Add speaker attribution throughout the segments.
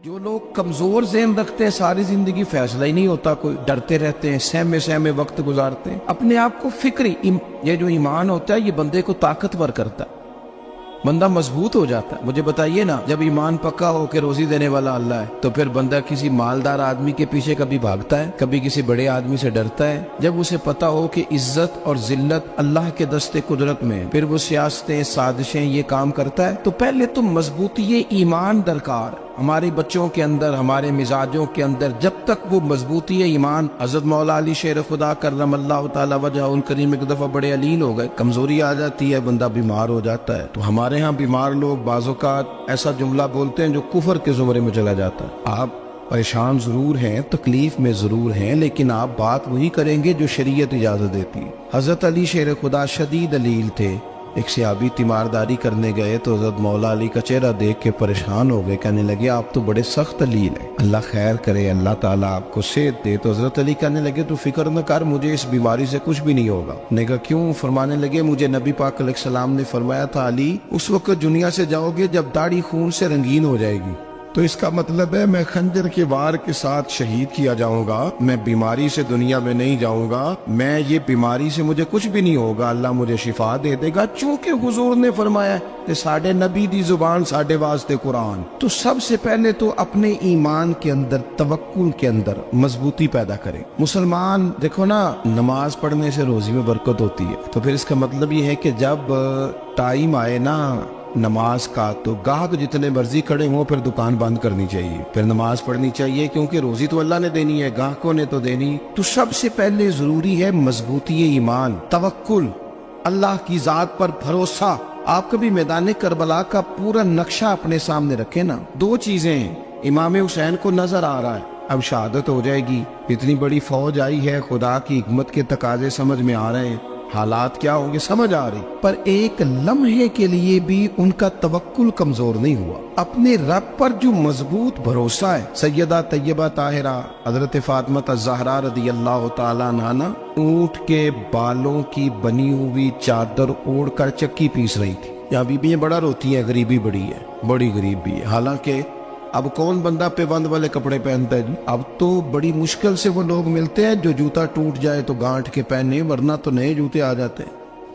Speaker 1: جو لوگ کمزور ذہن رکھتے ہیں ساری زندگی فیصلہ ہی نہیں ہوتا کوئی، ڈرتے رہتے ہیں، سہمے سہمے وقت گزارتے ہیں اپنے آپ کو یہ جو ایمان ہوتا ہے یہ بندے کو طاقتور کرتا ہے، بندہ مضبوط ہو جاتا ہے۔ مجھے بتائیے نا، جب ایمان پکا ہو کہ روزی دینے والا اللہ ہے تو پھر بندہ کسی مالدار آدمی کے پیچھے کبھی بھاگتا ہے، کبھی کسی بڑے آدمی سے ڈرتا ہے؟ جب اسے پتا ہو کہ عزت اور ذلت اللہ کے دستے قدرت میں ہے، پھر وہ سیاستیں سازشیں یہ کام کرتا ہے۔ تو پہلے تو مضبوطی ایمان درکار ہمارے بچوں کے اندر، ہمارے مزاجوں کے اندر، جب تک وہ مضبوطی ایمان۔ حضرت مولا علی شیر خدا کرم اللہ تعالی وجہہ الکریم ایک دفعہ بڑے علیل ہو گئے، کمزوری آ جاتی ہے، بندہ بیمار ہو جاتا ہے۔ تو ہمارے ہاں بیمار لوگ بعض اوقات ایسا جملہ بولتے ہیں جو کفر کے زمرے میں چلا جاتا ہے۔ آپ پریشان ضرور ہیں، تکلیف میں ضرور ہیں، لیکن آپ بات وہی کریں گے جو شریعت اجازت دیتی ہے۔ حضرت علی شیر خدا شدید علیل تھے، ایک صحابی تیمارداری کرنے گئے تو حضرت مولا علی کا چہرہ دیکھ کے پریشان ہو گئے، کہنے لگے آپ تو بڑے سخت علیل ہیں، اللہ خیر کرے، اللہ تعالیٰ آپ کو صحت دے۔ تو حضرت علی کہنے لگے تو فکر نہ کر، مجھے اس بیماری سے کچھ بھی نہیں ہوگا۔ نے کہا کیوں؟ فرمانے لگے مجھے نبی پاک علیہ السلام نے فرمایا تھا علی اس وقت دنیا سے جاؤ گے جب داڑھی خون سے رنگین ہو جائے گی، تو اس کا مطلب ہے میں خنجر کے وار کے ساتھ شہید کیا جاؤں گا، میں بیماری سے دنیا میں نہیں جاؤں گا، میں یہ بیماری سے مجھے کچھ بھی نہیں ہوگا، اللہ مجھے شفا دے دے گا، چونکہ حضور نے فرمایا کہ ساڈے نبی دی زبان ساڈے واسطے قرآن۔ تو سب سے پہلے تو اپنے ایمان کے اندر، توکل کے اندر مضبوطی پیدا کریں۔ مسلمان دیکھو نا، نماز پڑھنے سے روزی میں برکت ہوتی ہے، تو پھر اس کا مطلب یہ ہے کہ جب ٹائم آئے نا نماز کا تو گاہک جتنے مرضی کھڑے ہوں پھر دکان بند کرنی چاہیے، پھر نماز پڑھنی چاہیے، کیونکہ روزی تو اللہ نے دینی ہے، گاہکوں نے تو دینی۔ تو سب سے پہلے ضروری ہے مضبوطی ایمان، توکل، اللہ کی ذات پر بھروسہ۔ آپ کبھی میدان کربلا کا پورا نقشہ اپنے سامنے رکھیں نا، دو چیزیں ہیں، امام حسین کو نظر آ رہا ہے اب شہادت ہو جائے گی، اتنی بڑی فوج آئی ہے، خدا کی حکمت کے تقاضے سمجھ میں آ رہے ہیں، حالات کیا ہوں گے سمجھ آ رہی، پر ایک لمحے کے لیے بھی ان کا توکل کمزور نہیں ہوا۔ اپنے رب پر جو مضبوط بھروسہ ہے، سیدہ طیبہ طاہرہ حضرت فاطمہ الزہرا رضی اللہ تعالیٰ عنہا اونٹ کے بالوں کی بنی ہوئی چادر اوڑھ کر چکی پیس رہی تھی۔ یہاں بیویاں بڑا روتی ہیں، غریبی بڑی ہے، بڑی غریب بھی ہے، حالانکہ اب کون بندہ پیبند والے کپڑے پہنتا ہے جی؟ اب تو بڑی مشکل سے وہ لوگ ملتے ہیں جو جوتا ٹوٹ جائے تو گانٹھ کے پہنے، ورنہ تو نئے جوتے آ جاتے ہیں۔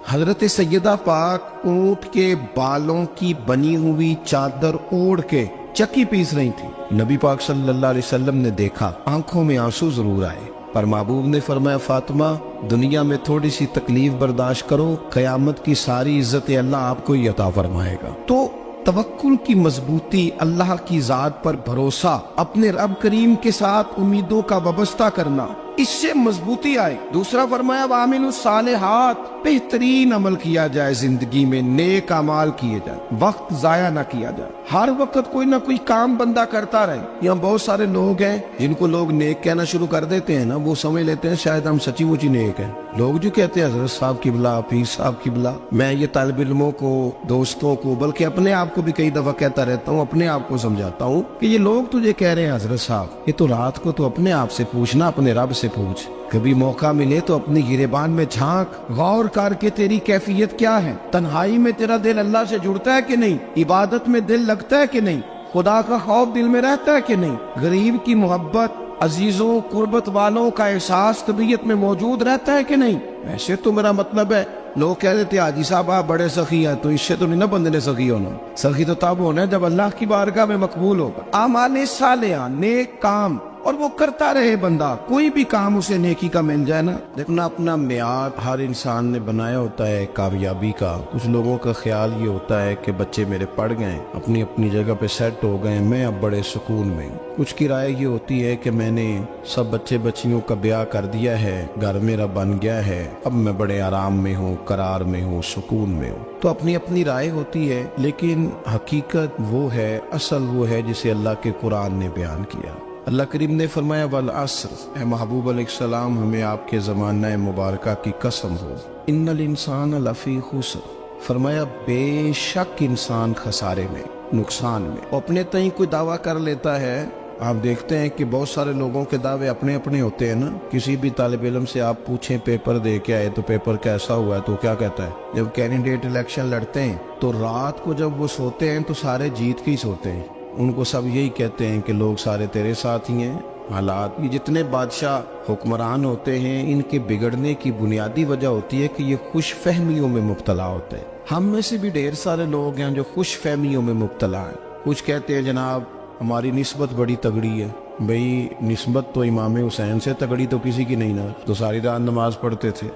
Speaker 1: حضرت سیدہ پاک اونٹ کے بالوں کی بنی ہوئی چادر اوڑھ کے چکی پیس رہی تھی۔ نبی پاک صلی اللہ علیہ وسلم نے دیکھا، آنکھوں میں آنسو ضرور آئے، پر محبوب نے فرمایا فاطمہ دنیا میں تھوڑی سی تکلیف برداشت کرو، قیامت کی ساری عزت اللہ آپ کو ہی عطا فرمائے گا۔ تو توکل کی مضبوطی، اللہ کی ذات پر بھروسہ، اپنے رب کریم کے ساتھ امیدوں کا وابستہ کرنا، اس سے مضبوطی آئے۔ دوسرا فرمایا وَعَمِلُوا الصَّالِحَاتِ، بہترین عمل کیا جائے زندگی میں، نیک اعمال کیے جائے، وقت ضائع نہ کیا جائے، ہر وقت کوئی نہ کوئی کام بندہ کرتا رہے۔ یہاں بہت سارے لوگ ہیں جن کو لوگ نیک کہنا شروع کر دیتے ہیں نا، وہ سمجھ لیتے ہیں شاید ہم سچی مچی نیک ہیں۔ لوگ جو کہتے ہیں حضرت صاحب کی بلا، پیر صاحب کی بلا، میں یہ طالب علموں کو، دوستوں کو، بلکہ اپنے آپ کو بھی کئی دفعہ کہتا رہتا ہوں، اپنے آپ کو سمجھاتا ہوں کہ یہ لوگ تجھے کہہ رہے ہیں حضرت صاحب، یہ تو رات کو تو اپنے آپ سے پوچھنا، اپنے رب سے پوچھ، کبھی موقع ملے تو اپنی گریبان میں جھانک، غور کر کے تیری کیفیت کیا ہے، تنہائی میں تیرا دل اللہ سے جڑتا ہے کہ نہیں، عبادت میں دل لگتا ہے کہ نہیں، خدا کا خوف دل میں رہتا ہے کہ نہیں، غریب کی محبت، عزیزوں قربت والوں کا احساس طبیعت میں موجود رہتا ہے کہ نہیں۔ ویسے تو میرا مطلب ہے، لوگ کہہ دیتے ہیں حاجی صاحب آپ بڑے سخی ہیں، تو اس سے تو نہیں نا بندے نے سخی ہونا، سخی تو تب ہونا ہے جب اللہ کی بارگاہ میں مقبول ہوگا۔ اعمال صالحہ، نیک کام، اور وہ کرتا رہے بندہ، کوئی بھی کام اسے نیکی کا مل جائے نا۔ دیکھنا اپنا معیار ہر انسان نے بنایا ہوتا ہے کامیابی کا۔ کچھ لوگوں کا خیال یہ ہوتا ہے کہ بچے میرے پڑھ گئے، اپنی اپنی جگہ پہ سیٹ ہو گئے، میں اب بڑے سکون میں ہوں۔ کچھ کی رائے یہ ہوتی ہے کہ میں نے سب بچے بچیوں کا بیاہ کر دیا ہے، گھر میرا بن گیا ہے، اب میں بڑے آرام میں ہوں، قرار میں ہوں، سکون میں ہوں۔ تو اپنی اپنی رائے ہوتی ہے، لیکن حقیقت وہ ہے، اصل وہ ہے جسے اللہ کے قرآن نے بیان کیا۔ اللہ کریم نے فرمایا والعصر، اے محبوب علیہ السلام ہمیں آپ کے زمانہ مبارکہ کی قسم ہو، ان الانسان لفی خسر، فرمایا بے شک انسان خسارے میں، نقصان میں۔ اپنے تئیں کوئی دعویٰ کر لیتا ہے، آپ دیکھتے ہیں کہ بہت سارے لوگوں کے دعوے اپنے اپنے ہوتے ہیں نا۔ کسی بھی طالب علم سے آپ پوچھیں پیپر دے کے آئے تو پیپر کیسا ہوا ہے، تو کیا کہتا ہے؟ جب کینڈیڈیٹ الیکشن لڑتے ہیں تو رات کو جب وہ سوتے ہیں تو سارے جیت کے ہی سوتے ہیں، ان کو سب یہی کہتے ہیں کہ لوگ سارے تیرے ساتھ ہی ہیں. حالات یہ جتنے بادشاہ حکمران ہوتے ہیں ان کے بگڑنے کی بنیادی وجہ ہوتی ہے کہ یہ خوش فہمیوں میں مبتلا ہوتے ہیں. ہم میں سے بھی ڈھیر سارے لوگ ہیں جو خوش فہمیوں میں مبتلا ہیں. کچھ کہتے ہیں جناب ہماری نسبت بڑی تگڑی ہے. بھئی نسبت تو امام حسین سے تگڑی تو کسی کی نہیں نا. تو ساری رات نماز پڑھتے تھے,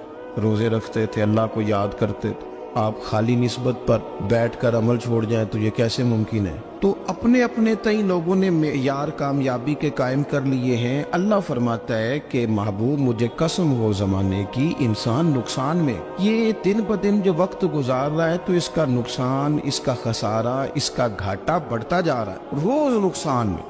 Speaker 1: روزے رکھتے تھے, اللہ کو یاد کرتے تھے. آپ خالی نسبت پر بیٹھ کر عمل چھوڑ جائیں تو یہ کیسے ممکن ہے؟ تو اپنے اپنے تئیں لوگوں نے معیار کامیابی کے قائم کر لیے ہیں. اللہ فرماتا ہے کہ محبوب مجھے قسم ہو زمانے کی انسان نقصان میں. یہ دن بدن جو وقت گزار رہا ہے تو اس کا نقصان, اس کا خسارہ, اس کا گھاٹا بڑھتا جا رہا ہے روز نقصان میں.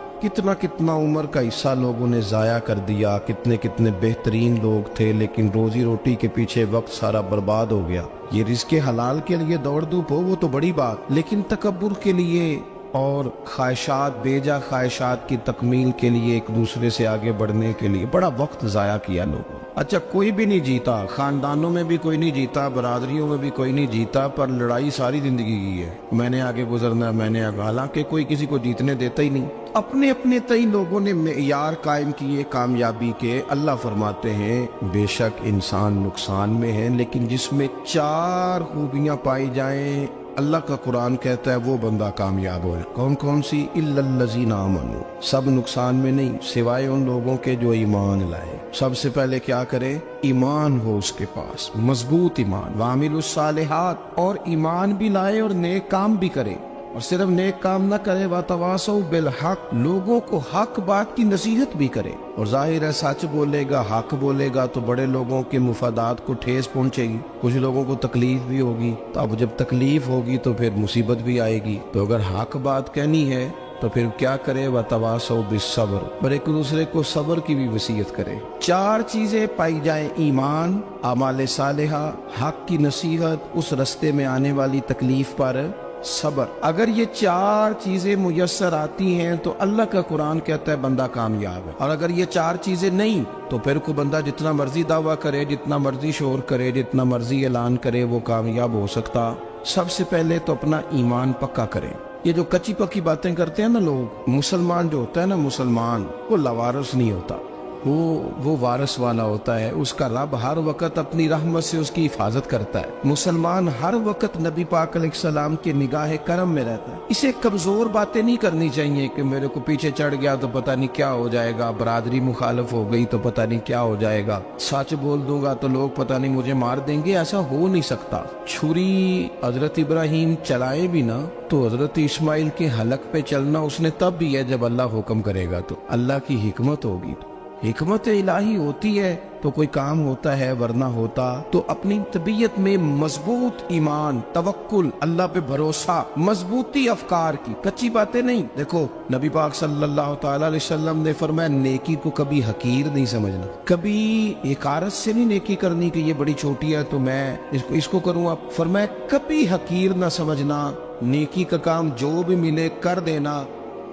Speaker 1: کتنا عمر کا حصہ لوگوں نے ضائع کر دیا. کتنے بہترین لوگ تھے لیکن روزی روٹی کے پیچھے وقت سارا برباد ہو گیا. یہ رزق حلال کے لیے دوڑ دھوپ ہو وہ تو بڑی بات, لیکن تکبر کے لیے اور خواہشات, بیجا خواہشات کی تکمیل کے لیے, ایک دوسرے سے آگے بڑھنے کے لیے بڑا وقت ضائع کیا لوگوں. اچھا کوئی بھی نہیں جیتا, خاندانوں میں بھی کوئی نہیں جیتا, برادریوں میں بھی کوئی نہیں جیتا, پر لڑائی ساری زندگی کی ہے. میں نے آگے گزرنا, میں نے آگے, حالانکہ کوئی کسی کو جیتنے دیتا ہی نہیں. اپنے اپنے تئیں لوگوں نے معیار قائم کیے کامیابی کے. اللہ فرماتے ہیں بے شک انسان نقصان میں ہے, لیکن جس میں 4 خوبیاں پائی جائیں اللہ کا قرآن کہتا ہے وہ بندہ کامیاب ہو. کون کون سی؟ الا الذین آمنوا. سب نقصان میں نہیں سوائے ان لوگوں کے جو ایمان لائے. سب سے پہلے کیا کرے؟ ایمان ہو اس کے پاس, مضبوط ایمان. وعملوا الصالحات, اور ایمان بھی لائے اور نیک کام بھی کرے. اور صرف نیک کام نہ کرے, وَتَوَاصَوْا بِالْحَقِّ, لوگوں کو حق بات کی نصیحت بھی کرے. اور ظاہر ہے سچ بولے گا, حق بولے گا تو بڑے لوگوں کے مفادات کو ٹھیس پہنچے گی, کچھ لوگوں کو تکلیف بھی ہوگی. تو اب جب تکلیف ہوگی تو پھر مصیبت بھی آئے گی. تو اگر حق بات کہنی ہے تو پھر کیا کرے؟ وَتَوَاصَوْا بِالصَّبْرِ, اور ایک دوسرے کو صبر کی بھی وصیت کرے. 4 چیزیں پائی جائیں, ایمان, اعمال صالحہ, حق کی نصیحت, اس رستے میں آنے والی تکلیف پر صبر. اگر یہ 4 چیزیں میسر آتی ہیں تو اللہ کا قرآن کہتا ہے بندہ کامیاب ہے. اور اگر یہ 4 چیزیں نہیں تو پھر کوئی بندہ جتنا مرضی دعویٰ کرے, جتنا مرضی شور کرے, جتنا مرضی اعلان کرے, وہ کامیاب ہو سکتا. سب سے پہلے تو اپنا ایمان پکا کرے. یہ جو کچی پکی باتیں کرتے ہیں نا لوگ, مسلمان جو ہوتا ہے نا, مسلمان وہ لوارث نہیں ہوتا, وہ وارث والا ہوتا ہے. اس کا رب ہر وقت اپنی رحمت سے اس کی حفاظت کرتا ہے. مسلمان ہر وقت نبی پاک علیہ السلام کے نگاہ کرم میں رہتا ہے. اسے کمزور باتیں نہیں کرنی چاہیے کہ میرے کو پیچھے چڑھ گیا تو پتہ نہیں کیا ہو جائے گا, برادری مخالف ہو گئی تو پتہ نہیں کیا ہو جائے گا, سچ بول دوں گا تو لوگ پتہ نہیں مجھے مار دیں گے. ایسا ہو نہیں سکتا. چھری حضرت ابراہیم چلائے بھی نا تو حضرت اسماعیل کے حلق پہ چلنا اس نے تب بھی ہے جب اللہ حکم کرے گا. تو اللہ کی حکمت ہوگی, حکمت الہی ہوتی ہے تو کوئی کام ہوتا ہے, ورنہ ہوتا. تو اپنی طبیعت میں مضبوط ایمان, توکل, اللہ پہ بھروسہ, مضبوطی افکار کی, کچی باتیں نہیں. دیکھو نبی پاک صلی اللہ تعالی علیہ وسلم نے فرمایا نیکی کو کبھی حقیر نہیں سمجھنا, کبھی حقارت سے نہیں نیکی کرنی کہ یہ بڑی چھوٹی ہے تو میں اس کو کروں. اب فرمایا کبھی حقیر نہ سمجھنا, نیکی کا کام جو بھی ملے کر دینا.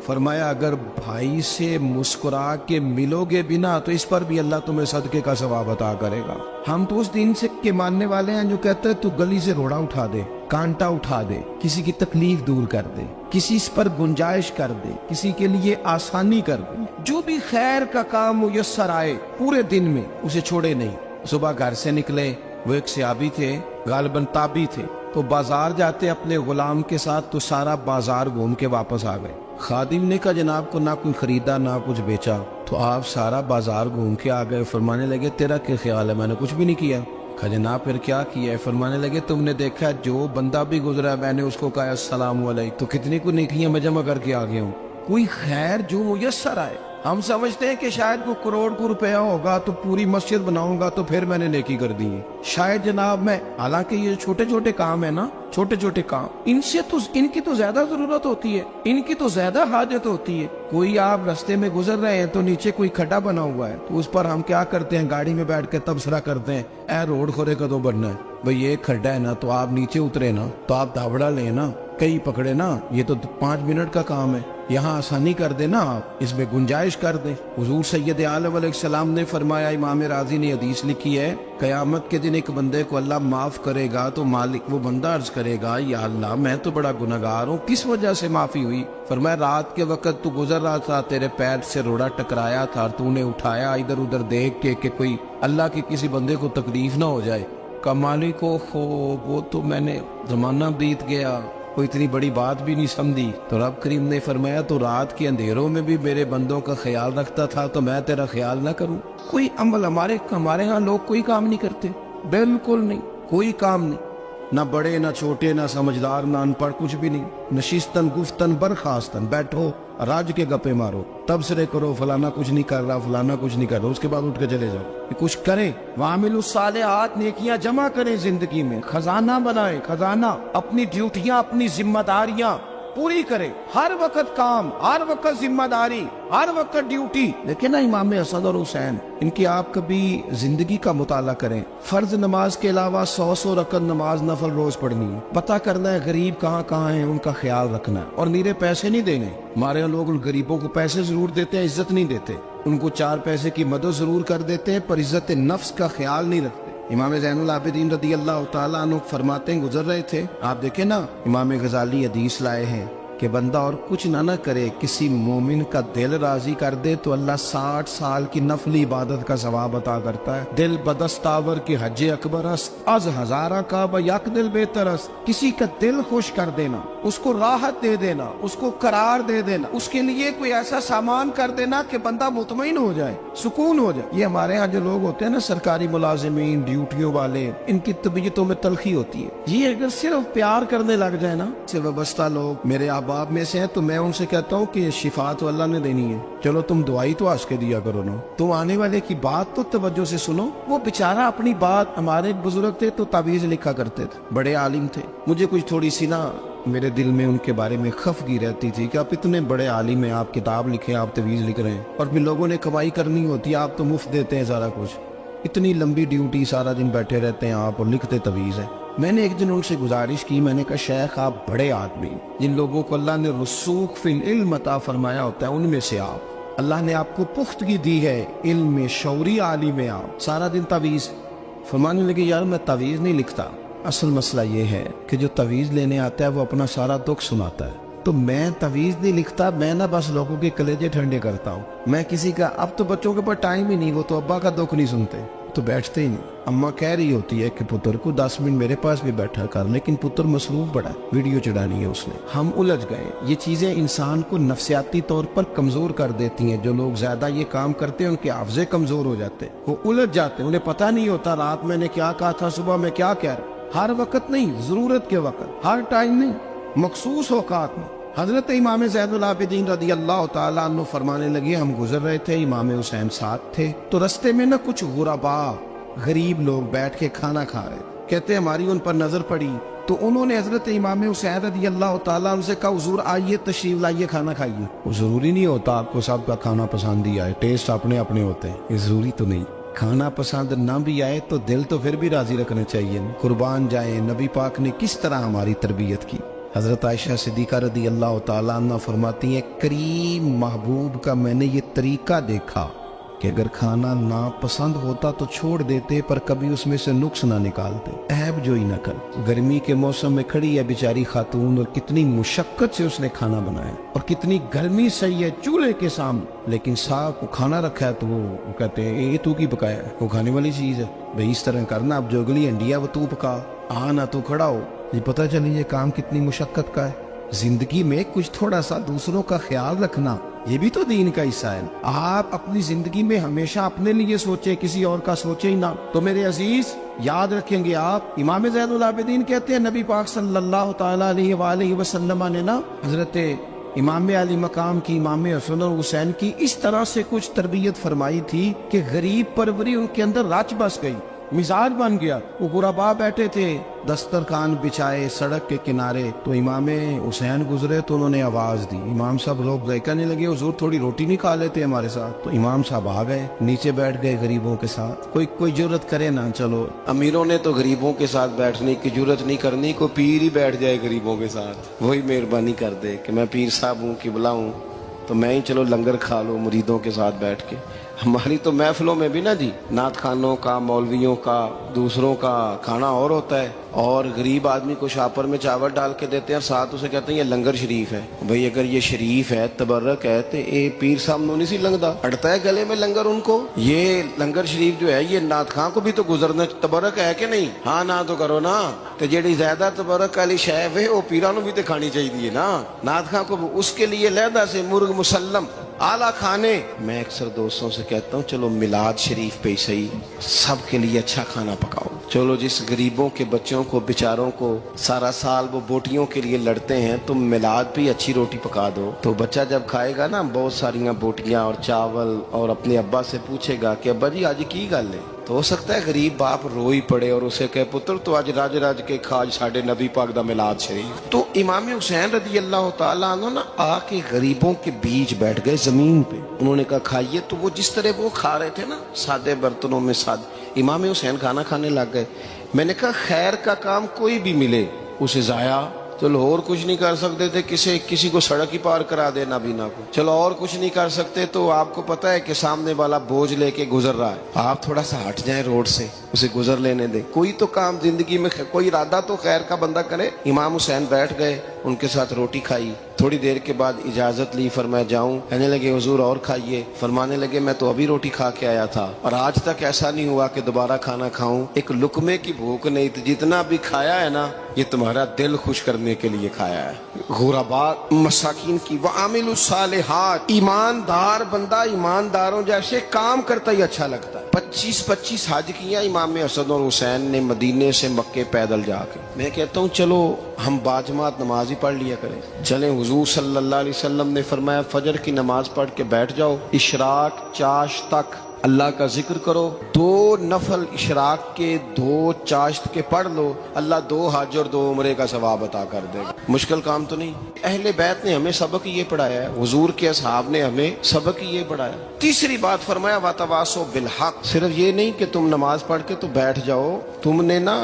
Speaker 1: فرمایا اگر بھائی سے مسکرا کے ملو گے بنا تو اس پر بھی اللہ تمہیں صدقے کا ثواب عطا کرے گا. ہم تو اس دین سے کے ماننے والے ہیں جو کہتے ہیں تو گلی سے روڑا اٹھا دے, کانٹا اٹھا دے, کسی کی تکلیف دور کر دے, کسی اس پر گنجائش کر دے, کسی کے لیے آسانی کر دے. جو بھی خیر کا کام میسر آئے پورے دن میں اسے چھوڑے نہیں. صبح گھر سے نکلے, وہ ایک صحابی تھے, غالباً تابعی تھے, تو بازار جاتے اپنے غلام کے ساتھ تو سارا بازار گھوم کے واپس آ گئے. خادم نے کہا جناب کو نہ کوئی خریدا نہ کچھ بیچا. تو آپ سارا بازار گھوم کے آ گئے. فرمانے لگے تیرا کیا خیال ہے؟ میں نے کچھ بھی نہیں کیا. کہا جناب پھر کیا کیا ہے؟ فرمانے لگے تم نے دیکھا جو بندہ بھی گزرا میں نے اس کو کہا السلام علیکم, تو کتنی کو نیکیاں میں جمع کر کے آ گیا ہوں. کوئی خیر جو میسر آئے. ہم سمجھتے ہیں کہ شاید کو کروڑ کو روپیہ ہوگا تو پوری مسجد بناؤں گا تو پھر میں نے نیکی کر دی ہے. شاید جناب میں, حالانکہ یہ چھوٹے چھوٹے کام ہیں نا, چھوٹے چھوٹے کام, ان کی تو زیادہ ضرورت ہوتی ہے, ان کی تو زیادہ حاجت ہوتی ہے. کوئی آپ رستے میں گزر رہے ہیں تو نیچے کوئی کھڈا بنا ہوا ہے تو اس پر ہم کیا کرتے ہیں, گاڑی میں بیٹھ کے تبصرہ کرتے ہیں اے روڈ کھورے کدو بننا ہے. بھئی یہ کھڈا ہے نا تو آپ نیچے اترے نا, تو آپ دھاوڑا لیں نا, کئی پکڑے نا, یہ تو 5 منٹ کا کام ہے. यहाँ आसानी कर देना, आप इसमें गुंजाइश कर दें। हुजूर सैयद आलम अलैहिस्सलाम ने फरमाया, इमाम राजी ने हदीस लिखी है, कयामत के दिन एक बंदे को अल्लाह माफ करेगा तो मालिक वो बंदा अर्ज करेगा, या अल्लाह मैं तो बड़ा गुनहगार हूँ, किस वजह से माफी हुई? फरमाया, रात के वक्त तू गुजर रहा था, तेरे पैर से रोड़ा टकराया था, तूने उठाया इधर उधर देख के कि कोई अल्लाह के किसी बंदे को तकलीफ ना हो जाए। का मालिक को वो तो मैंने जमाना बीत गया, कोई इतनी बड़ी बात भी नहीं समझी। तो रब करीम ने फरमाया, तो रात के अंधेरों में भी मेरे बंदों का ख्याल रखता था, तो मैं तेरा ख्याल ना करूं? कोई अमल हमारे यहाँ लोग कोई काम नहीं करते, बिल्कुल नहीं, कोई काम नहीं, ना बड़े ना छोटे ना समझदार ना अनपढ़, कुछ भी नहीं। नशिस्तन गुफ्तन बरखास्तन, बैठो राज के गप्पे मारो, तबसरे करो, फलाना कुछ नहीं कर रहा, फलाना कुछ नहीं कर रहा, उसके बाद उठ के चले जाओ। कुछ करें, वामिलुस सालिहात, नेकियां जमा करें जिंदगी में, खजाना बनाए, खजाना, अपनी ड्यूटियां अपनी जिम्मेदारियां पूरी करें, हर वक्त काम, हर वक्त जिम्मेदारी, हर वक्त ड्यूटी। लेकिन ना इमाम हसन और हुसैन, इनकी आप कभी जिंदगी का मुताला करें, फर्ज नमाज के अलावा 100 रकत नमाज नफल रोज पढ़नी है, पता करना है गरीब कहाँ कहाँ है, उनका ख्याल रखना है, और नीरे पैसे नहीं देने। हमारे यहाँ लोग उन गरीबों को पैसे जरूर देते हैं, इज्जत नहीं देते, उनको 4 पैसे की मदद जरूर कर देते हैं, पर इज्जत नफ्स का ख्याल नहीं रखते। इमाम ज़ैनुल आबिदीन रदी अल्लाह ताला अन्हु फरमाते हैं, गुजर रहे थे, आप देखें ना, इमाम गजाली हदीस लाए हैं कि बंदा और कुछ ना करे, किसी मोमिन का दिल राजी कर दे तो अल्लाह 60 साल की नफली इबादत का सवाब अता करता है। दिल बदस्तावर की हज अकबर अज हजारा का बयक दिल बेतरस, किसी का दिल खुश कर देना, उसको राहत दे देना, उसको करार दे देना, उसके लिए कोई ऐसा सामान कर देना कि बंदा मुतमईन हो जाए, सुकून हो जाए। ये हमारे यहाँ जो लोग होते हैं ना, सरकारी मुलाजिमीन, ड्यूटियों वाले, इनकी तबीयतों में तलखी होती है। ये अगर सिर्फ प्यार करने लग जाए ना, से वाबस्ता लोग मेरे आप में से हैं, तो मैं उनसे कहता हूँ कि शिफा तो अल्लाह ने देनी है, चलो तुम दुआई तो आज के दिया करो ना, तुम आने वाले की बात तो तवज्जो से सुनो। वो बेचारा अपनी बात, हमारे एक बुजुर्ग थे तो तावीज लिखा करते थे, बड़े आलिम थे, मुझे कुछ थोड़ी सी ना मेरे दिल में उनके बारे में खफगी रहती थी कि आप इतने बड़े आलिम हैं, आप किताब लिखे, आप तवीज लिख रहे हैं, और फिर लोगों ने कमाई करनी होती है, आप तो मुफ्त देते हैं सारा कुछ, इतनी लंबी ड्यूटी, सारा दिन बैठे रहते हैं आप और लिखते तवीज है। मैंने एक दिन उनसे गुजारिश की, मैंने कहा शेख आप बड़े आदमी, जिन लोगों को अल्लाह ने रुसूख फिल इल्म अता फरमाया होता है, उनमें से आप, अल्लाह ने आपको पुख्तगी दी है इल्म में, शौरी आलिम में, आप सारा दिन तवीज। फरमाने लगे, यार मैं तवीज नहीं लिखता, असल मसला ये है कि जो तवीज लेने आता है वो अपना सारा दुख सुनाता है, तो मैं तवीज नहीं लिखता, मैं ना बस लोगों के कलेजे ठंडे करता हूँ। मैं किसी का, अब तो बच्चों के पास टाइम ही नहीं, वो तो अब्बा का दुख नहीं सुनते, तो बैठते ही नहीं। अम्मा कह रही होती है कि पुत्र को 10 मिनट मेरे पास भी बैठा कर, लेकिन पुत्र मसरूफ बड़ा, वीडियो चढ़ानी है उसने, हम उलझ गए। ये चीजें इंसान को नफ्सियाती तौर पर कमजोर कर देती हैं। जो लोग ज्यादा ये काम करते हैं उनके हाफजे कमजोर हो जाते हैं, वो उलझ जाते हैं, उन्हें पता नहीं होता रात मैंने क्या कहा था, सुबह में क्या कह रहा। हर वक्त नहीं, जरूरत के वक्त, हर टाइम नहीं, मखसूस औकात में। हजरत इमाम ज़ैनुल आबिदीन रदी अल्लाह ताला अन्हु फरमाने लगे, हम गुजर रहे थे, इमाम हुसैन साथ थे, तो रस्ते में ना कुछ गुरबा, गरीब लोग बैठ के खाना खा रहे, कहते हमारी उन पर नजर पड़ी, तो उन्होंने हजरत इमाम हुसैन रदी अल्लाह ताला उनसे कहा, हुजूर आइए तशरीफ लाइए, खाना खाइए। वो जरूरी नहीं होता आपको सबका खाना पसंद ही आए, टेस्ट अपने अपने होते हैं, ये जरूरी तो नहीं। खाना पसंद ना भी आए तो दिल तो फिर भी राजी रखने चाहिए, कुर्बान जाए। नबी पाक ने किस तरह हमारी तरबियत की। हजरत आयशा सिद्दीका रदी अल्लाह ताला अन्हा फरमाती है, करीम महबूब का मैंने ये तरीका देखा कि अगर खाना ना पसंद होता तो छोड़ देते, पर कभी उसमें से नुक्स ना निकालते, ऐब जो ही ना कर। गर्मी के मौसम में खड़ी है बेचारी खातून, और कितनी मुशक्कत से उसने खाना बनाया, और कितनी गर्मी सही है चूल्हे के सामने, लेकिन साहब को खाना रखा है तो वो कहते हैं ये तू की पकाया है, वो खाने वाली चीज है भाई, इस तरह करना, अब जो अगली हंडिया वो तू पका, आ ना तू खड़ा हो। ये पता चले ये काम कितनी मुशक्कत का है। जिंदगी में कुछ थोड़ा सा दूसरों का ख्याल रखना, ये भी तो दीन का हिस्सा है। आप अपनी जिंदगी में हमेशा अपने लिए सोचे, किसी और का सोचे ही ना। तो मेरे अजीज याद रखेंगे आप, इमाम ज़ैनुल आबिदीन कहते हैं, नबी पाक सल्लल्लाहु तआला अलैहि वसल्लम ने ना हजरत इमाम अली मकाम की, इमाम हसन और हुसैन की इस तरह से कुछ तरबियत फरमाई थी कि गरीब परवरी उनके अंदर रच बस गई। मिजाज बन गया। वो गुरबा बैठे थे दस्तरखान बिछाए सड़क के किनारे, तो इमाम हुसैन गुजरे तो उन्होंने आवाज दी। इमाम साहब लोग कहने लगे हुजूर थोड़ी रोटी नहीं खा लेते हमारे साथ। तो इमाम साहब आ गए, नीचे बैठ गए गरीबों के साथ। कोई जुर्रत करे ना, चलो अमीरों ने तो गरीबों के साथ बैठने की जुर्रत नहीं करनी, कोई पीर ही बैठ जाए गरीबों के साथ, वही मेहरबानी कर दे कि मैं पीर साहब हूँ किबला हूँ, तो मैं ही चलो लंगर खा लो मुरीदों के साथ बैठ के। हमारी तो महफिलों में भी ना जी, नात खानों का, मौलवियों का, दूसरों का खाना और होता है, और गरीब आदमी को शापर में चावल डाल के देते हैं और साथ उसे कहते हैं ये लंगर शरीफ है। भाई अगर ये शरीफ है, तबर्रक है, तो ये पीर साहब नहीं सी लंगदा, अड़ता है गले में लंगर उनको। ये लंगर शरीफ जो है ये नात खां को भी तो गुजरना, तबर्रक है कि नहीं? हाँ ना तो करो ना, तो जेड़ी ज्यादा तबर्रक वाली शय है वो पीरा भी तो खानी चाहिए ना। नात खां को उसके लिए लहदा से मुर्ग मुसल्लम आला खाने। मैं अक्सर दोस्तों से कहता हूँ चलो मिलाद शरीफ पे सही सबके लिए अच्छा खाना पकाओ। चलो जिस गरीबों के बच्चों को बेचारों को सारा साल वो बोटियों के लिए लड़ते हैं, तुम मिलाद पे अच्छी रोटी पका दो, तो बच्चा जब खाएगा ना बहुत सारियां बोटियां और चावल, और अपने अब्बा से पूछेगा कि अब्बा जी आज की गल है, तो हो सकता है गरीब बाप रो ही पड़े और उसे कहे पुत्र तो आज राज राज के खाज साढ़े नबी पाक दा मिलाद शरीफ। तो इमाम हुसैन रदी अल्लाह तआला अन्हु ना आके गरीबों के बीच बैठ गए जमीन पे। उन्होंने कहा खाइए, तो वो जिस तरह वो खा रहे थे ना सादे बर्तनों में, इमाम हुसैन खाना खाने लग गए। मैंने कहा खैर का काम कोई भी मिले उसे जाया, चलो और कुछ नहीं कर सकते थे, किसी को सड़क ही पार करा देना बीना को, चलो और कुछ नहीं कर सकते, तो आपको पता है कि सामने वाला बोझ लेके गुजर रहा है, आप थोड़ा सा हट जाएं रोड से, उसे गुजर लेने दें। कोई तो काम जिंदगी में, कोई इरादा तो खैर का बंदा करे। इमाम हुसैन बैठ गए, उनके साथ रोटी खाई, थोड़ी देर के बाद इजाजत ली, फरमाया जाऊं? कहने लगे हुजूर और खाइए। फरमाने लगे मैं तो अभी रोटी खा के आया था और आज तक ऐसा नहीं हुआ कि दोबारा खाना खाऊं, एक लुकमे की भूख नहीं थी, जितना भी खाया है ना ये तुम्हारा दिल खुश करने के लिए खाया है। गुरबा मसाकिन की व आमिलुस सालिहात, ईमानदार बंदा ईमानदारों जैसे काम करता ही अच्छा लगता है। 25-25 हज किया इमाम हसन और हुसैन ने मदीने से मक्के पैदल जाके। मैं कहता हूँ चलो हम बाजमात नमाज ही पढ़ लिया करें। चले हुजूर सल्लल्लाहु अलैहि वसल्लम ने फरमाया फजर की नमाज पढ़ के बैठ जाओ, इशराक चाश तक अल्लाह का जिक्र करो, 2 नफल इशराक के 2 चाश्त के पढ़ लो, अल्लाह 2 हज और 2 उम्रे का सवाब अता कर देगा। मुश्किल काम तो नहीं। अहले बैत ने हमें सबक ये पढ़ाया है, हुजूर के असहाब ने हमें सबक ये पढ़ाया। तीसरी बात फरमाया वातवासो बिल हक, सिर्फ ये नहीं कि तुम नमाज पढ़ के तो बैठ जाओ, तुमने ना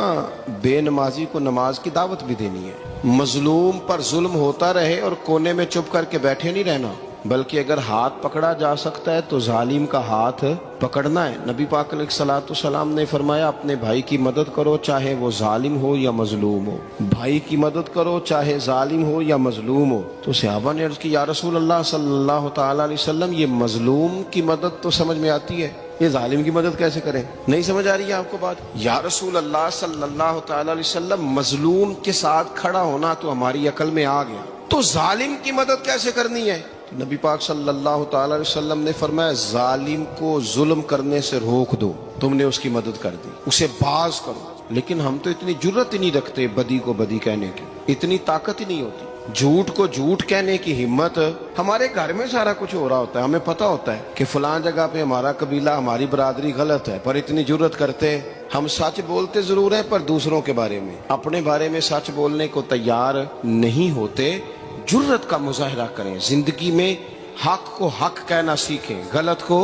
Speaker 1: बेनमाजी को नमाज की दावत भी देनी है। मजलूम पर जुल्म होता रहे और कोने में चुप करके बैठे नहीं रहना, बल्कि अगर हाथ पकड़ा जा सकता है तो जालिम का हाथ पकड़ना है। नबी पाक अलैहिस्सलाम ने फरमाया अपने भाई की मदद करो चाहे वो जालिम हो या मजलूम हो, भाई की मदद करो चाहे जालिम हो या मजलूम हो। तो सहाबा ने अर्ज की या रसूल अल्लाह सल्लल्लाहु तआला अलैहि वसल्लम ये मजलूम की मदद तो समझ में आती है, ये जालिम की मदद कैसे करें? नहीं समझ आ रही है आपको बात? या रसूल अल्लाह सल्लल्लाहु तआला अलैहि वसल्लम मजलूम के साथ खड़ा होना तो हमारी अकल में आ गया, तो जालिम की मदद कैसे करनी है? नबी पाक सल्लल्लाहु तआला अलैहि वसल्लम ने फरमाया जालिम को जुल्म करने से रोक दो, तुमने उसकी मदद कर दी, उसे बाज करो। लेकिन हम तो इतनी जुर्रत ही नहीं रखते बदी को बदी कहने की, इतनी ताकत ही नहीं होती। झूठ को झूठ कहने की हिम्मत, हमारे घर में सारा कुछ हो रहा होता है, हमें पता होता है कि फलां जगह पे हमारा कबीला हमारी बरादरी गलत है, पर इतनी जुर्रत करते हम सच बोलते जरूर है पर दूसरों के बारे में, अपने बारे में सच बोलने को तैयार नहीं होते। जुर्रत का मुजाहरा करें, जिंदगी में हक को हक कहना सीखें, गलत को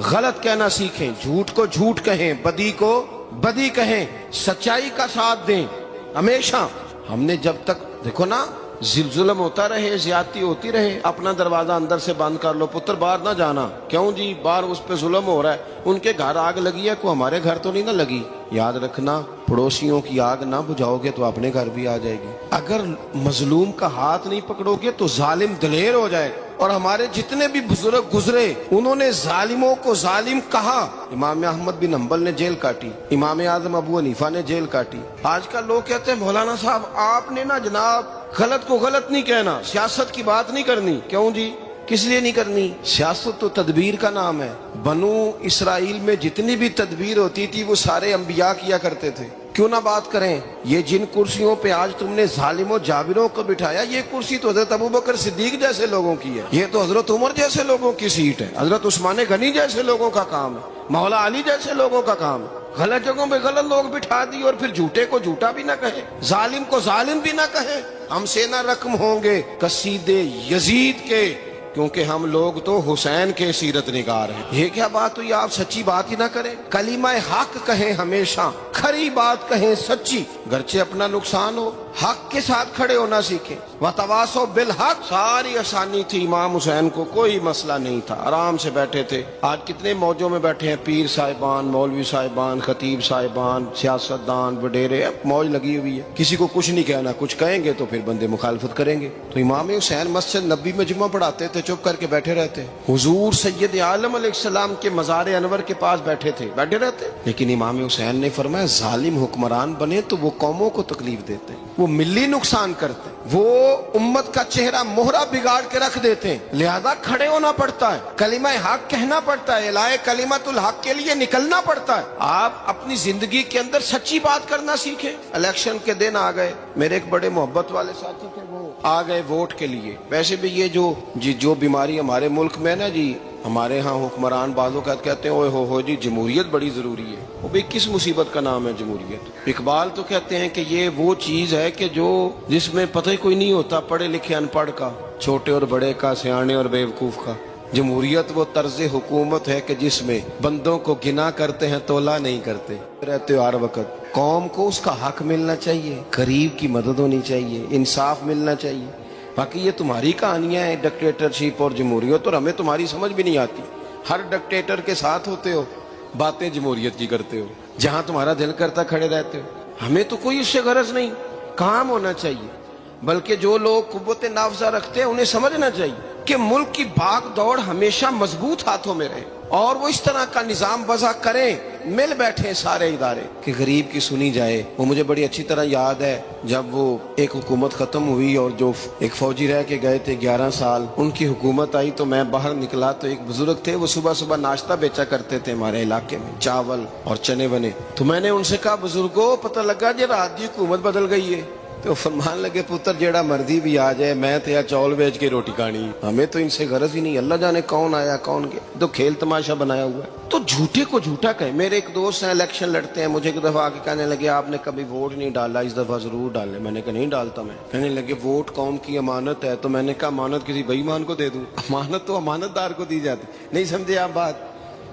Speaker 1: गलत कहना सीखें, झूठ को झूठ कहें, बदी को बदी कहें, सच्चाई का साथ दें हमेशा। हमने जब तक देखो ना जुल्म होता रहे, ज्यादती होती रहे, अपना दरवाजा अंदर से बंद कर लो, पुत्र बाहर ना जाना। क्यों जी? बाहर उस पे जुल्म हो रहा है, उनके घर आग लगी है, को हमारे घर तो नहीं ना लगी। याद रखना पड़ोसियों की आग ना बुझाओगे तो अपने घर भी आ जाएगी। अगर मजलूम का हाथ नहीं पकड़ोगे तो जालिम दलेर हो जाएगा। और हमारे जितने भी बुजुर्ग गुजरे उन्होंने जालिमों को जालिम कहा। इमाम अहमद बिन हंबल ने जेल काटी, इमाम आजम अबू हनीफा ने जेल काटी। आजकल लोग कहते हैं मौलाना साहब आपने ना जनाब गलत को गलत नहीं कहना, सियासत की बात नहीं करनी। क्यों जी? किस लिए नहीं करनी? सियासत तो तदबीर का नाम है। बनु इसराइल में जितनी भी तदबीर होती थी वो सारे अंबिया किया करते थे। क्यों ना बात करें, ये जिन कुर्सियों पे आज तुमने जालिमों जाबिरों को बिठाया, ये कुर्सी तो हजरत अबू बकर सिद्दीक जैसे लोगों की है, ये तो हजरत उमर जैसे लोगों की सीट है, हजरत उस्मान गनी जैसे लोगों का काम है, मौला अली जैसे लोगों का काम है। गलत जगहों पे गलत लोग बिठा दिए और फिर झूठे को झूठा भी ना कहे, जालिम को जालिम भी ना कहे। हमसे ना रकम होंगे कसीदे यजीद के, क्योंकि हम लोग तो हुसैन के सीरत निगार हैं। ये क्या बात हुई, आप सच्ची बात ही ना करें। कलीमा हक कहें, हमेशा खरी बात कहें, सच्ची, गरचे अपना नुकसान हो, हक के साथ खड़े होना सीखें। वतवासो बिल हक, सारी आसानी थी, इमाम हुसैन को कोई मसला नहीं था, आराम से बैठे थे। आज कितने मौजों में बैठे हैं, पीर साहिबान, मौलवी साहिबान, खतीब साहिबान, सियासतदान, वडेरे, मौज लगी हुई है। किसी को कुछ नहीं कहना, कुछ कहेंगे तो फिर बंदे मुखालफत करेंगे। तो इमाम हुसैन मस्जिद नबी में जुम्मा पढ़ाते थे, चुप करके बैठे रहते। हुजूर सैयद आलम अलैहिस्सलाम के मज़ार अनवर के पास बैठे थे, बैठे रहते। लेकिन इमाम हुसैन ने फरमाया, जालिम हुक्मरान बने तो वो कौमों को तकलीफ देते, वो मिली नुकसान करते, वो उम्मत का चेहरा मोहरा बिगाड़ के रख देते हैं। लिहाजा खड़े होना पड़ता है, कलिमा हक कहना पड़ता है, इलाए कलिमतुल हक के लिए निकलना पड़ता है। आप अपनी जिंदगी के अंदर सच्ची बात करना सीखें। इलेक्शन के दिन आ गए, मेरे एक बड़े मोहब्बत वाले साथी थे, वो आ गए वोट के लिए। वैसे भी ये जो बीमारी हमारे मुल्क में ना जी, हमारे यहाँ हुक्मरान बाजों का कहते हैं, ओए हो जी जमहूरियत बड़ी जरूरी है। वो भी किस मुसीबत का नाम है जमहूरियत। इकबाल तो कहते हैं कि ये वो चीज है कि जो जिसमें पता ही कोई नहीं होता, पढ़े लिखे अनपढ़ का, छोटे और बड़े का, सियाने और बेवकूफ का। जमहूरियत वो तर्ज हुकूमत है कि जिसमें बंदों को गिना करते हैं, तोला नहीं करते रहते हो हर वक्त। कौम को उसका हक मिलना चाहिए, गरीब की मदद होनी चाहिए, इंसाफ मिलना चाहिए। बाकी ये तुम्हारी कहानियां हैं डिक्टेटरशिप और जमहूरियत, और हमें तुम्हारी समझ भी नहीं आती। हर डिक्टेटर के साथ होते हो, बातें जमहूरियत की करते हो, जहां तुम्हारा दिल करता खड़े रहते हो। हमें तो कोई इससे गरज नहीं, काम होना चाहिए। बल्कि जो लोग कुव्वत नाफजा रखते हैं उन्हें समझना चाहिए कि मुल्क की भाग दौड़ हमेशा मजबूत हाथों में रहे, और वो इस तरह का निजाम वज़ा करें, मिल बैठे सारे इदारे कि गरीब की सुनी जाए। वो मुझे बड़ी अच्छी तरह याद है, जब वो एक हुकूमत खत्म हुई और जो एक फौजी रह के गए थे 11 साल, उनकी हुकूमत आई तो मैं बाहर निकला तो एक बुजुर्ग थे, वो सुबह सुबह नाश्ता बेचा करते थे हमारे इलाके में, चावल और चने बने। तो मैंने उनसे कहा, बुजुर्गो पता लगा जी रात की हुकूमत बदल गई है। तो फरमान लगे, पुत्र जेड़ा मर्जी भी आ जाए, मैं तो या चौल बेच के रोटी खानी, हमें तो इनसे गरज ही नहीं। अल्लाह जाने कौन आया कौन गया, तो खेल तमाशा बनाया हुआ है। तो झूठे को झूठा कहे। मेरे एक दोस्त हैं, इलेक्शन लड़ते हैं, मुझे एक दफा आके कहने लगे, आपने कभी वोट नहीं डाला, इस दफा जरूर डाले। मैंने कहा नहीं डालता मैं। कहने लगे, वोट कौम की अमानत है। तो मैंने कहा, अमानत किसी बेईमान को दे दूं? अमानत तो अमानतदार को दी जाती। नहीं समझे आप बात?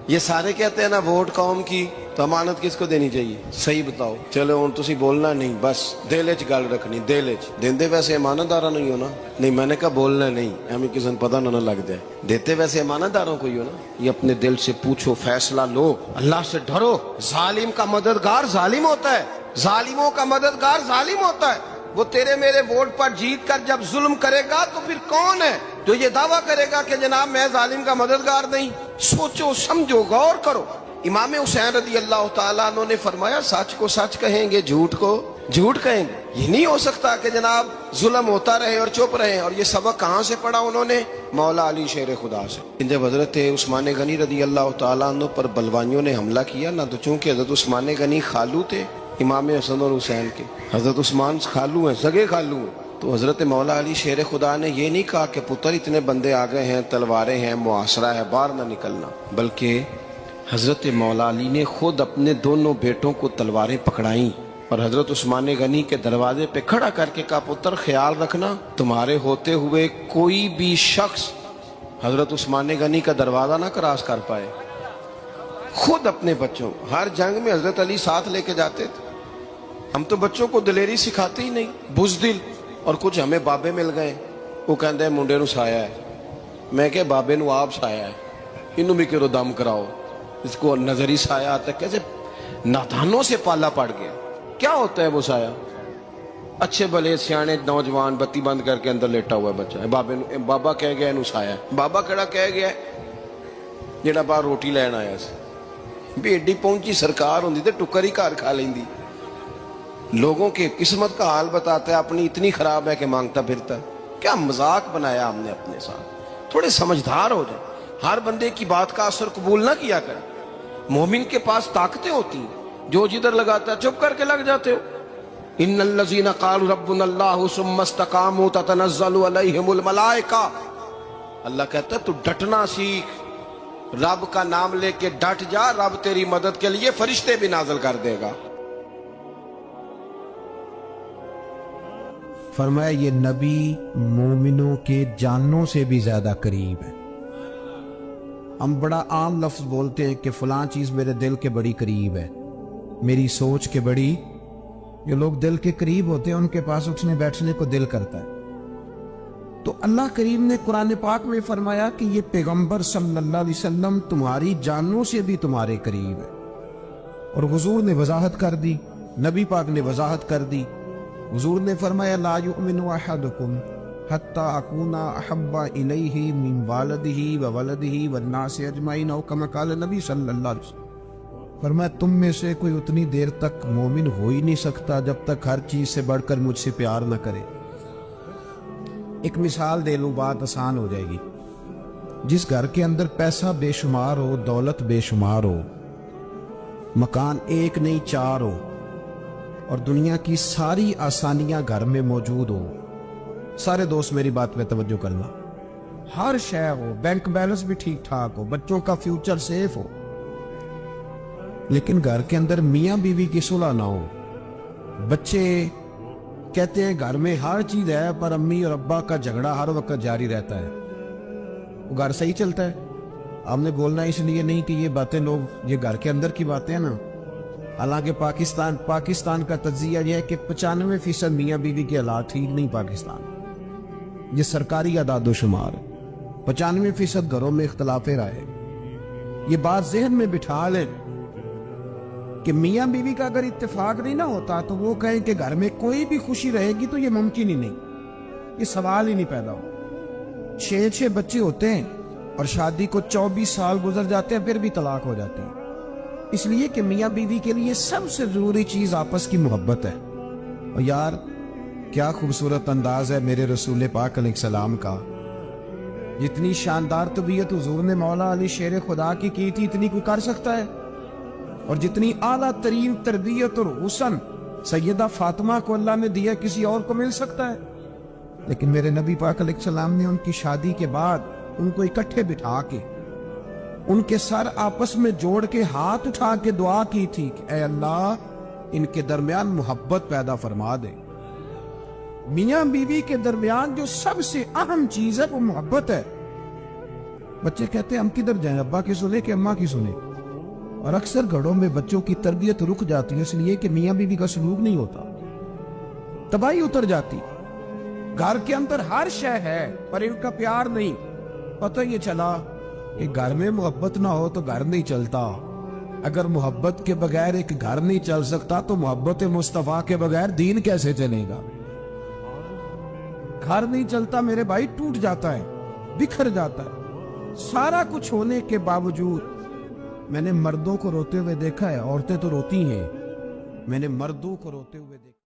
Speaker 1: ये सारे कहते हैं ना वोट कौम की, तो अमानत किसको देनी चाहिए? सही बताओ। चलो हुण तुसी बोलना नहीं, बस दिल च गल रखनी, दिल च। देंदे वैसे अमानतदारा नहीं हो ना? नहीं, मैंने कहा बोलना नहीं, हमें किसी पता ना लग जाए। देते वैसे अमानतदारों को ही हो ना? ये अपने दिल से पूछो, फैसला लो, अल्लाह से डरो। जालिम का मददगार जालिम होता है, जालिमों का मददगार जालिम होता है। वो तेरे मेरे वोट पर जीत कर जब जुल्म करेगा तो फिर कौन है जो ये दावा करेगा कि जनाब मैं जालिम का मददगार नहीं? सोचो, समझो, गौर करो। इमाम हुसैन रदी अल्लाह तआला अन्हु ने फरमाया, सच को सच कहेंगे, झूठ को झूठ कहेंगे। ये नहीं हो सकता कि जनाब जुल्म होता रहे और चुप रहे। और ये सबक कहाँ से पढ़ा उन्होंने? मौला अली शेर खुदा से। जब हजरत उस्मान गनी रदी अल्लाह तआला अन्हु पर बलवानियों ने हमला किया ना, तो चूंकि हजरत उस्मान गनी खालू थे इमाम हसन और हुसैन के, हजरत उस्मान खालू हैं, सगे खालू हैं, तो हजरत मौला अली शेर खुदा ने ये नहीं कहा कि पुत्र इतने बंदे आ गए हैं, तलवारें हैं, मुआसरा है, बाहर ना निकलना, बल्कि हजरत मौला अली ने खुद अपने दोनों बेटों को तलवारें पकड़ाई और हजरत उस्मान गनी के दरवाजे पे खड़ा करके कहा, पुत्र ख्याल रखना, तुम्हारे होते हुए कोई भी शख्स हजरत उस्मान गनी का दरवाजा ना क्रॉस कर पाए। खुद अपने बच्चों, हर जंग में हजरत अली साथ लेके जाते थे। हम तो बच्चों को दलेरी सिखाते ही नहीं, बुज़दिल। और कुछ हमें बाबे मिल गए, वो कहते हैं मुंडे नू साया है। मैं क्या बाबे नू आप साया है, इनू भी करो दम कराओ, इसको नजरी साया आता। कैसे नादानों से पाला पड़ गया। क्या होता है वो साया? अच्छे भले सियाने नौजवान बत्ती बंद करके अंदर लेटा हुआ बच्चा है, बाबा कह गया इनू साया है। बाबा केड़ा कह गया जेड़ा बाहर रोटी लैन आया सी। भी एडी पहुंची सरकार होंदी ते टुकर ही घर खा लेंदी। लोगों के किस्मत का हाल बताता है, अपनी इतनी खराब है कि मांगता फिरता। क्या मजाक बनाया हमने अपने साथ। थोड़े समझदार हो जाए। हर बंदे की बात का असर कबूल ना किया करें। मोमिन के पास ताकतें होती हैं, جو جدھر لگاتا ہے چپ کر کے لگ جاتے ہو. ان الذین قالوا ربنا اللہ ثم استقاموا تتنزل علیہم الملائکہ. اللہ کہتا ہے تو ڈٹنا سیکھ، رب کا نام لے کے ڈٹ جا، رب تیری مدد کے لیے فرشتے بھی نازل کر دے گا.
Speaker 2: فرمایا یہ نبی مومنوں کے جانوں سے بھی زیادہ قریب ہے. ہم بڑا عام لفظ بولتے ہیں کہ فلاں چیز میرے دل کے بڑی قریب ہے، میری سوچ کے بڑی. جو لوگ دل کے قریب ہوتے ہیں ان کے پاس اٹھنے بیٹھنے کو دل کرتا ہے. تو اللہ کریم نے قرآن پاک میں فرمایا کہ یہ پیغمبر صلی اللہ علیہ وسلم تمہاری جانوں سے بھی تمہارے قریب ہے. اور حضور نے وضاحت کر دی، نبی پاک نے وضاحت کر دی. حضور نے فرمایا لا یؤمن احدکم حتی اکون احب الیہ من والدہ وولدہ والناس اجمعین، او کما قال نبی صلی اللہ علیہ وسلم. فرمایا تم میں سے کوئی اتنی دیر تک مومن ہو ہی نہیں سکتا جب تک ہر چیز سے بڑھ کر مجھ سے پیار نہ کرے. ایک مثال دے لوں، بات آسان ہو جائے گی. جس گھر کے اندر پیسہ بے شمار ہو، دولت بے شمار ہو، مکان ایک نہیں چار ہو، اور دنیا کی ساری آسانیاں گھر میں موجود ہو، سارے دوست میری بات پہ توجہ کرنا، ہر شے ہو، بینک بیلنس بھی ٹھیک ٹھاک ہو، بچوں کا فیوچر سیف ہو، لیکن گھر کے اندر میاں بیوی کی صلح نہ ہو. بچے کہتے ہیں گھر میں ہر چیز ہے پر امی اور ابا کا جھگڑا ہر وقت جاری رہتا ہے. وہ گھر صحیح چلتا ہے؟ ہم نے بولنا اس لیے نہیں کہ یہ باتیں لوگ، یہ گھر کے اندر کی باتیں ہیں نا. حالانکہ پاکستان کا تجزیہ یہ ہے کہ 95% میاں بیوی کے حالات ٹھیک نہیں. پاکستان یہ سرکاری اعداد و شمار، 95% گھروں میں اختلاف رائے. یہ بات ذہن میں بٹھا لیں کہ میاں بیوی کا اگر اتفاق نہیں نہ ہوتا تو وہ کہیں کہ گھر میں کوئی بھی خوشی رہے گی تو یہ ممکن ہی نہیں، یہ سوال ہی نہیں پیدا ہو. 6 بچے ہوتے ہیں اور شادی کو 24 سال گزر جاتے ہیں، پھر بھی طلاق ہو جاتی ہے. اس لیے کہ میاں بیوی کے لیے سب سے ضروری چیز آپس کی محبت ہے. اور یار کیا خوبصورت انداز ہے میرے رسول پاک علیہ السلام کا. جتنی شاندار طبیعت حضور نے مولا علی شیر خدا کی تھی اتنی کوئی کر سکتا ہے؟ اور جتنی اعلیٰ ترین تربیت اور حسن سیدہ فاطمہ کو اللہ نے دیا کسی اور کو مل سکتا ہے؟ لیکن میرے نبی پاک علیہ السلام نے ان کی شادی کے بعد ان کو اکٹھے بٹھا کے ان کے سر آپس میں جوڑ کے ہاتھ اٹھا کے دعا کی تھی کہ اے اللہ ان کے درمیان محبت پیدا فرما دے. میاں بیوی کے درمیان جو سب سے اہم چیز ہے وہ محبت ہے. بچے کہتے ہیں ہم کدھر جائیں، ابا کی سنے کہ اماں کی سنے؟ اور اکثر گھروں میں بچوں کی تربیت رک جاتی ہے اس لیے کہ میاں بیوی کا سلوک نہیں ہوتا، تباہی اتر جاتی. گھر کے اندر ہر شے ہے پر ان کا پیار نہیں. پتہ یہ چلا کہ گھر میں محبت نہ ہو تو گھر نہیں چلتا. اگر محبت کے بغیر ایک گھر نہیں چل سکتا تو محبت مصطفیٰ کے بغیر دین کیسے چلے گا؟ گھر نہیں چلتا میرے بھائی، ٹوٹ جاتا ہے، بکھر جاتا ہے. سارا کچھ ہونے کے باوجود میں نے مردوں کو روتے ہوئے دیکھا ہے، عورتیں تو روتی ہیں، میں نے مردوں کو روتے ہوئے دیکھا.